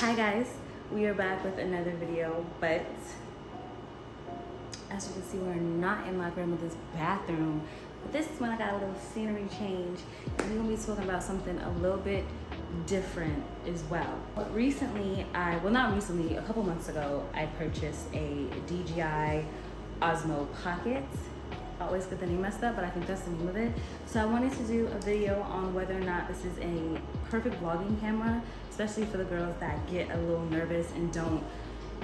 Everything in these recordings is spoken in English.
Hi guys, we are back with another video, but as you can see, we're not in my grandmother's bathroom, but this one I got a little scenery change, and we're gonna be talking about something a little bit different as well. But recently, a couple months ago, I purchased a DJI Osmo Pocket. I always get the name messed up, but I think that's the name of it. So I wanted to do a video on whether or not this is a perfect vlogging camera, especially for the girls that get a little nervous and don't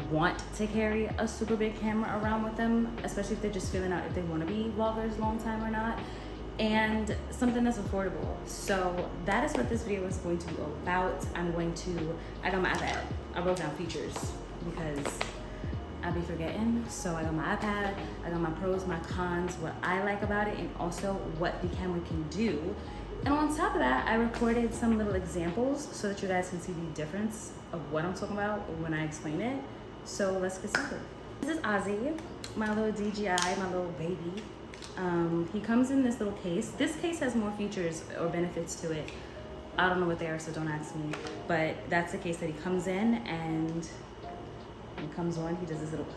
want to carry a super big camera around with them, especially if they're just feeling out if they want to be vloggers long time or not, and something that's affordable. So that is what this video is going to be about. I got my iPad. I wrote down features because I be forgetting. So I got my iPad, I got my pros, my cons, what I like about it, and also what the camera can do. And on top of that, I recorded some little examples so that you guys can see the difference of what I'm talking about when I explain it. So let's get started. This is Ozzy, my little DJI, my little baby. He comes in this little case. This case has more features or benefits to it. I don't know what they are, so don't ask me. But that's the case that he comes in, and when he comes on, he does this little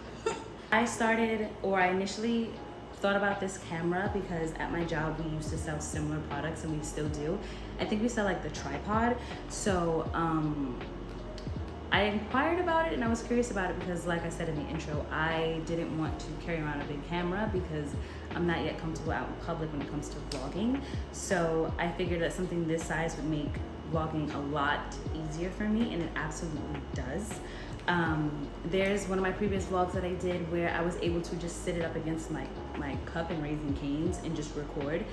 I initially thought about this camera because at my job we used to sell similar products, and we still do. I think we sell like the tripod. So I inquired about it and I was curious about it because, like I said in the intro, I didn't want to carry around a big camera because I'm not yet comfortable out in public when it comes to vlogging. So I figured that something this size would make vlogging a lot easier for me, and it absolutely does. There's one of my previous vlogs that I did where I was able to just sit it up against my cup and Raising Cane's and just record,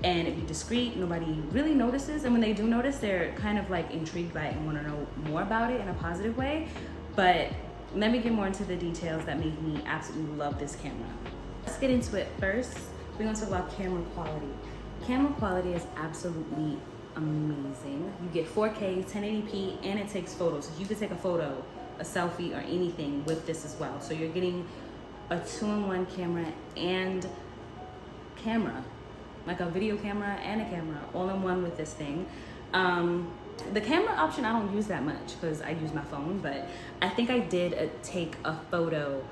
and it'd be discreet, nobody really notices, and when they do notice, they're kind of like intrigued by it and want to know more about it in a positive way. But let me get more into the details that make me absolutely love this camera. Let's get into it. First, we're going to talk about camera quality. Camera quality is absolutely amazing. You get 4K, 1080p, and it takes photos. So you can take a photo, a selfie, or anything with this as well. So you're getting a 2-in-1 camera and camera, like a video camera and a camera all in one with this thing. The camera option I don't use that much because I use my phone, but I think I did take a photo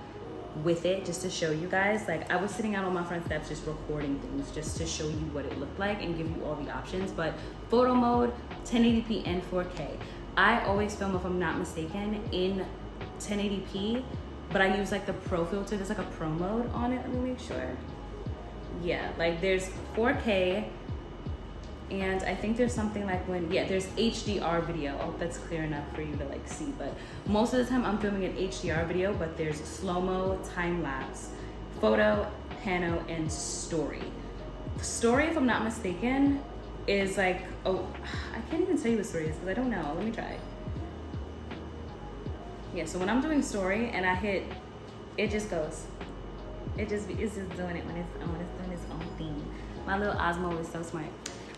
with it just to show you guys. Like, I was sitting out on my front steps just recording things just to show you what it looked like and give you all the options. But photo mode, 1080p and 4K. I always film, if I'm not mistaken, in 1080p, but I use like the pro filter. There's like a pro mode on it. Let me make sure. Yeah, like there's 4K, and I think there's something like there's HDR video. I hope that's clear enough for you to like see, but most of the time I'm filming an HDR video, but there's slow-mo, time-lapse, photo, pano, and story. Story, if I'm not mistaken, is like, oh, I can't even tell you what story is because I don't know. Let me try. Yeah, so when I'm doing story and I hit, it just goes. It's just doing it when it's doing its own thing. My little Osmo is so smart.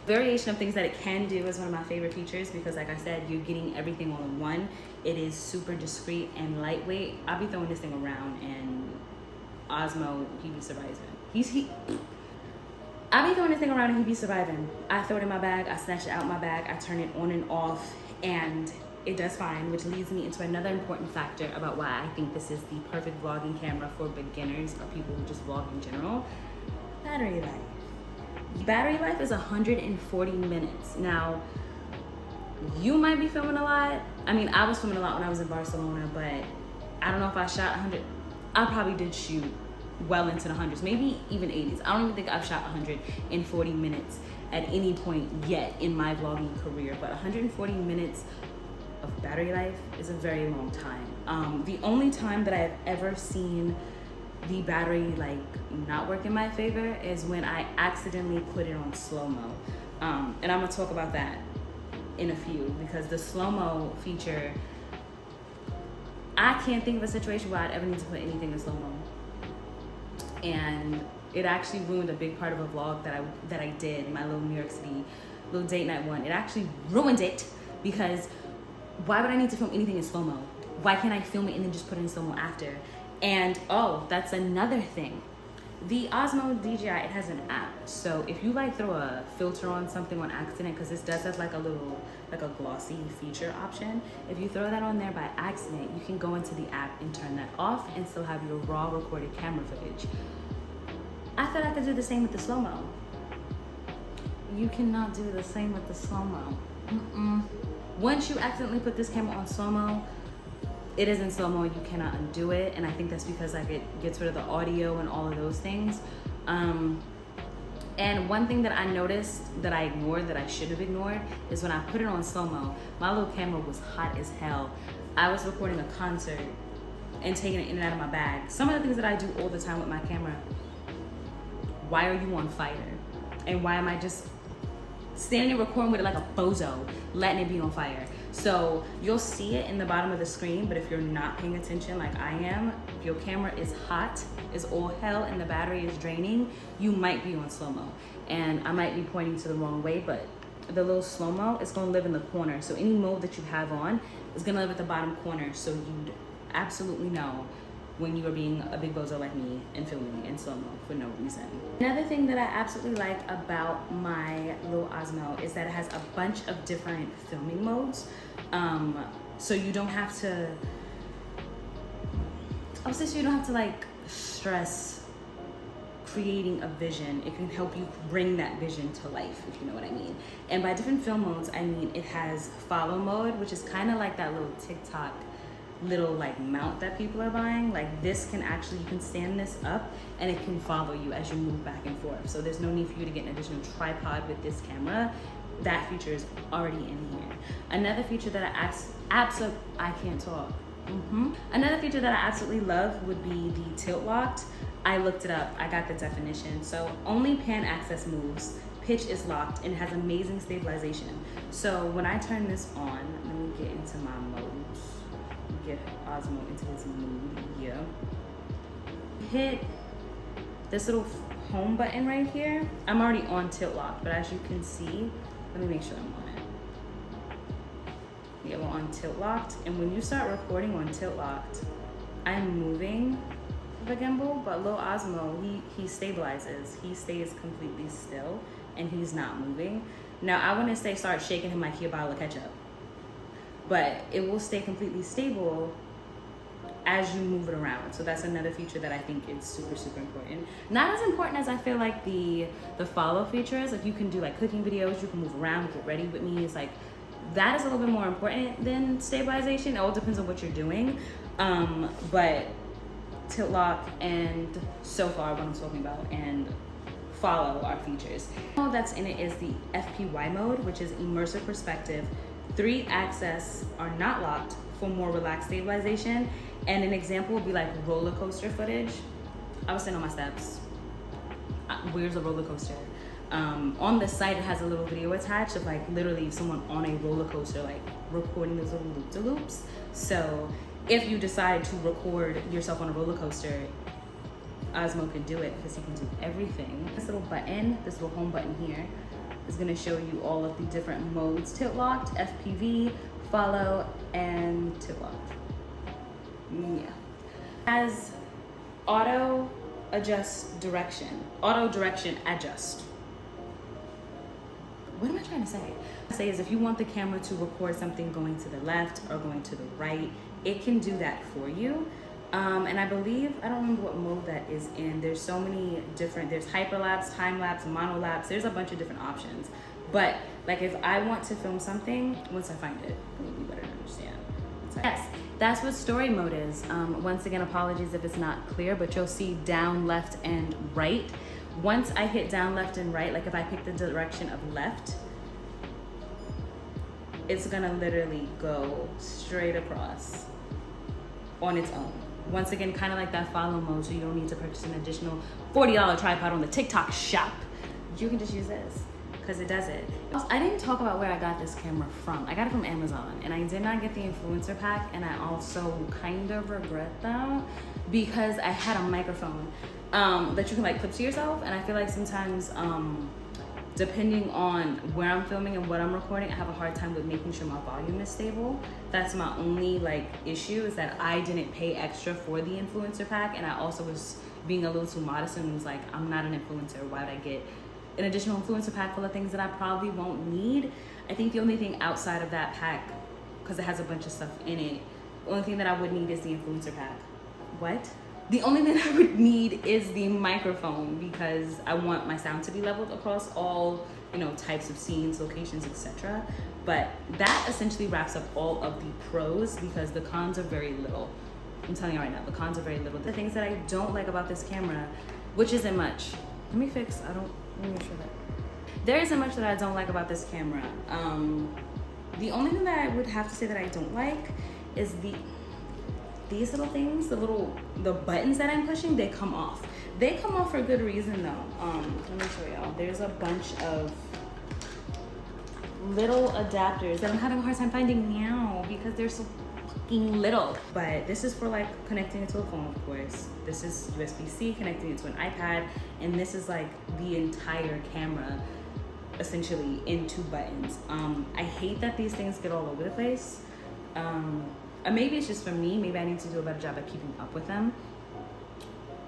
Variation of things that it can do is one of my favorite features because, like I said, you're getting everything all in one. It is super discreet and lightweight. I'll be throwing this thing around, and Osmo, he be surviving. I be throwing this thing around and he be surviving. I throw it in my bag, I snatch it out my bag, I turn it on and off, and it does fine, which leads me into another important factor about why I think this is the perfect vlogging camera for beginners or people who just vlog in general. Battery life. Battery life is 140 minutes. Now, you might be filming a lot. I mean, I was filming a lot when I was in Barcelona, but I don't know if I shot 100. I probably did shoot well into the hundreds, maybe even 80s. I don't even think I've shot 140 minutes at any point yet in my vlogging career, but 140 minutes of battery life is a very long time. The only time that I've ever seen the battery like not work in my favor is when I accidentally put it on slow-mo. And I'm gonna talk about that in a few, because the slow-mo feature, I can't think of a situation where I'd ever need to put anything in slow-mo. And it actually ruined a big part of a vlog that I did, my little New York City little date night one. It actually ruined it because why would I need to film anything in slow-mo? Why can't I film it and then just put it in slow-mo after? And oh, that's another thing. The Osmo DJI, it has an app. So if you like throw a filter on something on accident, because this does have like a little, like a glossy feature option. If you throw that on there by accident, you can go into the app and turn that off and still have your raw recorded camera footage. I thought I could do the same with the slow-mo. You cannot do the same with the slow-mo. Once you accidentally put this camera on slow-mo, it is in slow-mo, you cannot undo it. And I think that's because like it gets rid of the audio and all of those things. And one thing that I noticed that I ignored, that I should have ignored, is when I put it on slow-mo, my little camera was hot as hell. I was recording a concert and taking it in and out of my bag. Some of the things that I do all the time with my camera. Why are you on fire? And why am I just standing and recording with it like a bozo, letting it be on fire? So you'll see it in the bottom of the screen, but if you're not paying attention like I am, if your camera is hot, is all hell, and the battery is draining, you might be on slow-mo. And I might be pointing to the wrong way, but the little slow-mo is gonna live in the corner. So any mode that you have on is gonna live at the bottom corner, so you'd absolutely know when you are being a big bozo like me and filming in slow-mo for no reason. Another thing that I absolutely like about my little Osmo is that it has a bunch of different filming modes. So you don't have to, I would say, so you don't have to like stress creating a vision. It can help you bring that vision to life, if you know what I mean. And by different film modes, I mean it has follow mode, which is kind of like that little TikTok little like mount that people are buying. Like this can actually, you can stand this up and it can follow you as you move back and forth. So there's no need for you to get an additional tripod with this camera. That feature is already in here. Another feature that I can't talk. Another feature that I absolutely love would be the tilt locked. I looked it up, I got the definition. So only pan access moves, pitch is locked, and it has amazing stabilization. So when I turn this on, let me get into my modes. Get Osmo into his mood. Yeah. Hit this little home button right here. I'm already on tilt lock, but as you can see, let me make sure I'm on it. Yeah, we're on tilt locked. And when you start recording on tilt locked, I'm moving the gimbal, but little Osmo, he stabilizes. He stays completely still and he's not moving. Now I wouldn't say start shaking him like he a bottle of ketchup, but it will stay completely stable as you move it around. So that's another feature that I think is super, super important. Not as important as I feel like the follow feature is. Like you can do like cooking videos, you can move around, get ready with me. It's like, that is a little bit more important than stabilization. It all depends on what you're doing. But tilt lock and so far what I'm talking about and follow are features. All that's in it is the FPY mode, which is immersive perspective. 3 axes are not locked for more relaxed stabilization. And an example would be like roller coaster footage. I was sitting on my steps. Where's a roller coaster? On the site, it has a little video attached of like literally someone on a roller coaster, like recording those little loop-de-loops. So if you decide to record yourself on a roller coaster, Osmo can do it because he can do everything. This little button, this little home button here, is gonna show you all of the different modes: tilt locked, FPV, follow, and tilt locked. Yeah. As auto direction adjust. What am I trying to say? Say is if you want the camera to record something going to the left or going to the right, it can do that for you. And I believe, I don't remember what mode that is in. There's so many different, there's hyperlapse, time lapse, monolapse, there's a bunch of different options. But like if I want to film something, once I find it, it'll be better to understand. Yes, that's what story mode is. Once again, apologies if it's not clear, but you'll see down, left, and right. Once I hit down, left, and right, like if I pick the direction of left, it's gonna literally go straight across on its own. Once again, kind of like that follow mode, so you don't need to purchase an additional $40 tripod on the TikTok shop. You can just use this because it does it. I didn't talk about where I got this camera from. I got it from Amazon, and I did not get the influencer pack, and I also kind of regret that because I had a microphone that you can like clip to yourself, and I feel like sometimes depending on where I'm filming and what I'm recording, I have a hard time with making sure my volume is stable. That's my only like issue, is that I didn't pay extra for the influencer pack, and I also was being a little too modest and was like, I'm not an influencer. Why would I get an additional influencer pack full of things that I probably won't need? I think the only thing outside of that pack, because it has a bunch of stuff in it, the only thing that I would need is the influencer pack. What? The only thing I would need is the microphone, because I want my sound to be leveled across all, you know, types of scenes, locations, etc. But that essentially wraps up all of the pros, because the cons are very little. I'm telling you right now, the cons are very little. The things that I don't like about this camera, which isn't much. Let me make sure that. There isn't much that I don't like about this camera. The only thing that I would have to say that I don't like is these little things, the buttons that I'm pushing, they come off. They come off for a good reason though. Let me show y'all. There's a bunch of little adapters that I'm having a hard time finding now because they're so fucking little. But this is for like connecting it to a phone, of course. This is USB-C, connecting it to an iPad, and this is like the entire camera essentially in 2 buttons. I hate that these things get all over the place. Maybe it's just for me. Maybe I need to do a better job at keeping up with them.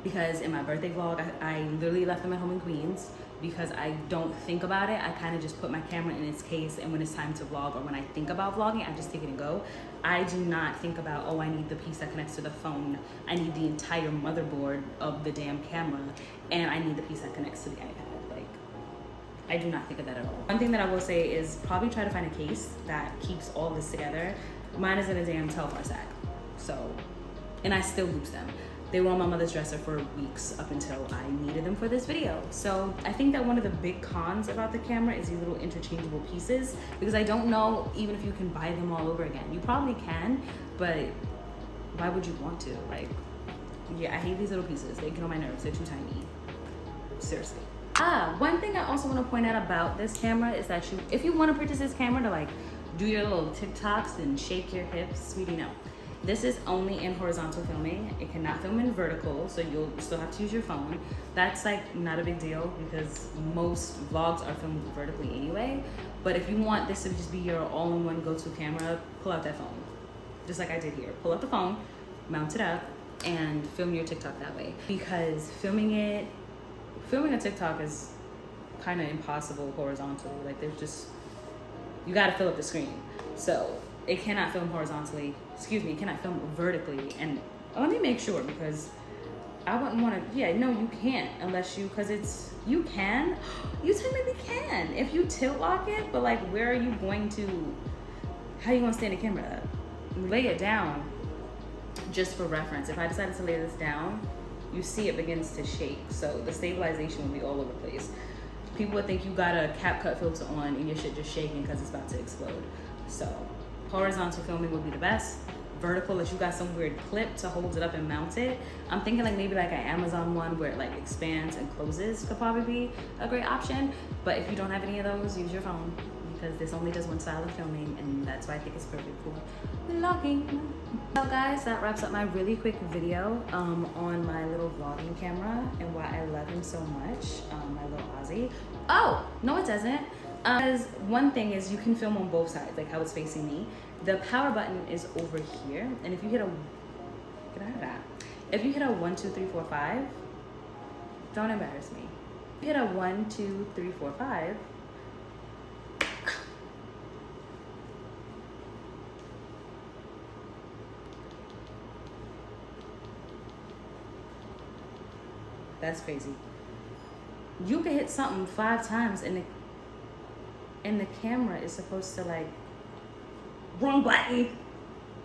Because in my birthday vlog, I literally left them at home in Queens because I don't think about it. I kind of just put my camera in its case, and when it's time to vlog or when I think about vlogging, I just take it and go. I do not think about, oh, I need the piece that connects to the phone. I need the entire motherboard of the damn camera, and I need the piece that connects to the iPad. Like, I do not think of that at all. One thing that I will say is probably try to find a case that keeps all this together. Mine is in a damn 12-bar sack. So, and I still lose them. They were on my mother's dresser for weeks up until I needed them for this video. So I think that one of the big cons about the camera is these little interchangeable pieces, because I don't know even if you can buy them all over again. You probably can, but why would you want to? Like, yeah, I hate these little pieces. They get on my nerves. They're too tiny. Seriously. One thing I also want to point out about this camera is that if you want to purchase this camera to like do your little TikToks and shake your hips, sweetie, no. This is only in horizontal filming. It cannot film in vertical, so you'll still have to use your phone. That's like not a big deal because most vlogs are filmed vertically anyway. But if you want this to just be your all-in-one go-to camera, pull out that phone. Just like I did here. Pull out the phone, mount it up, and film your TikTok that way. Because filming a TikTok is kind of impossible horizontally. Like you gotta fill up the screen. So it cannot film horizontally. Excuse me, it cannot film vertically. And let me make sure, because I wouldn't want to. Yeah, no, you can't unless you can. You technically can if you tilt lock it. But like, where are you going to? How are you gonna stand the camera up? Lay it down. Just for reference, if I decided to lay this down, you see it begins to shake. So the stabilization will be all over the place. People would think you got a CapCut filter on and your shit just shaking because it's about to explode. So horizontal filming would be the best. Vertical, if you got some weird clip to hold it up and mount it. I'm thinking like maybe like an Amazon one where it like expands and closes could probably be a great option. But if you don't have any of those, use your phone, because this only does one style of filming, and that's why I think it's perfect for vlogging. So guys, that wraps up my really quick video on my little vlogging camera and why I love him so much, my little Aussie. Oh, no it doesn't. Because one thing is you can film on both sides, like how it's facing me. The power button is over here, and if you hit if you hit a 1, 2, 3, 4, 5, don't embarrass me. If you hit a 1, 2, 3, 4, 5, that's crazy. You can hit something 5 times and the camera is supposed to like, wrong button.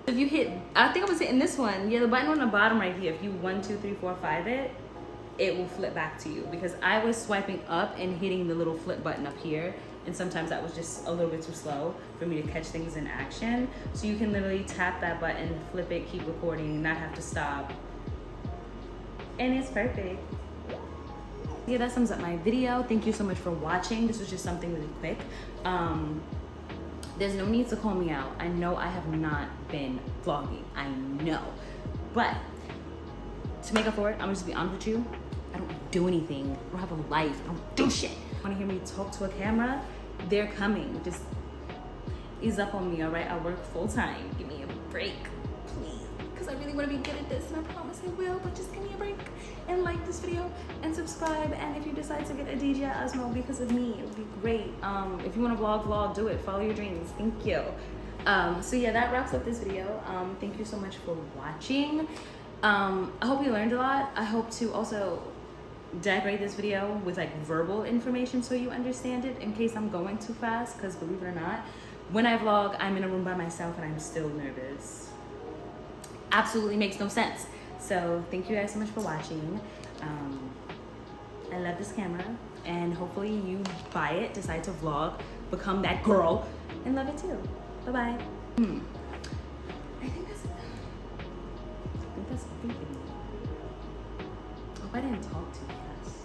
If you hit, I think I was hitting this one. Yeah, the button on the bottom right here. If you 1, 2, 3, 4, 5 it will flip back to you, because I was swiping up and hitting the little flip button up here, and sometimes that was just a little bit too slow for me to catch things in action. So you can literally tap that button, flip it, keep recording, not have to stop, and it's perfect. Yeah, that sums up my video. Thank you so much for watching. This was just something really quick. There's no need to call me out. I know I have not been vlogging. I know. But to make up for it, I'm gonna just be honest with you. I don't do anything. I don't have a life. I don't do shit. Wanna hear me talk to a camera? They're coming. Just ease up on me, all right? I work full time. Give me a break, please. because I really want to be good at this, and I promise I will, but just give me a break and like this video and subscribe. And if you decide to get a DJI Osmo because of me, it would be great. If you want to vlog, do it. Follow your dreams. Thank you. So yeah, that wraps up this video. Thank you so much for watching. I hope you learned a lot. I hope to also decorate this video with like verbal information so you understand it in case I'm going too fast, because believe it or not, when I vlog, I'm in a room by myself and I'm still nervous. Absolutely makes no sense. So thank you guys so much for watching. I love this camera, and hopefully you buy it, decide to vlog, become that girl, and love it too. Bye-bye. I think that's everything. I hope I didn't talk too fast.